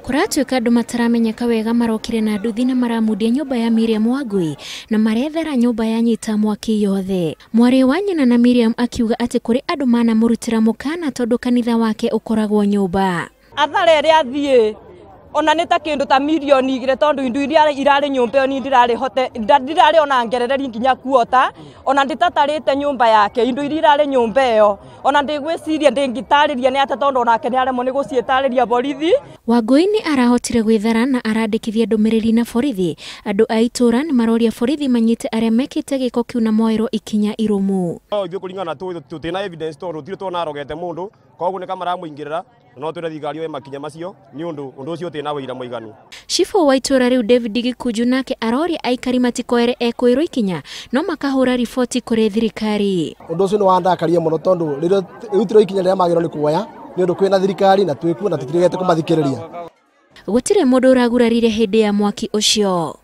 Kuratuika andu mataramenyeka wega marokire na nduthi na maramundia nyumba ya Miriam Wangui na marethera nyumba ya nyita mwaki yothe. Mwari wa nyina na Miriam akiuga ati kuri andu manamurutira mukana tondu kanitha wake ukoragwo nyumba. Athare ria thie ona nita kindu ta milioni igire tondu indu iria irari nyumba yo ni ndirari hote ndirari ona ngerereri nginya kuota ona nditatarite nyumba yake indu iria irari nyumba yo ona ndigwiciria ndingitariria ni ate tondu ona kene aremo ni gucietariria borithi. Wangui ni arahotire gwithara na arandikithia ndumiriri na borithi. Andu a itura ni maroria borithi manyite aria mekite giko kiu na moero ikinya irumu. Ithu kuringana tutina evidence tondu tire tona arogete mundu koguo ni kamara muingirira no twira thigari yo makinya macio ni undu ucio tina wira muiganu. Chifu wa itura riu David Gikuju nake aroria aikari matikoere ekwiro ikinya no makahura riboti kuri thirikari. Undu ucio ni wandakaria muno tondu ririo utiro ikinya ria magiro ni kuoya ni undu kwina thirikari na twiku na tutirigete kumathikiriria. Gutire mundu uragurarire hindi ya mwaki ucio.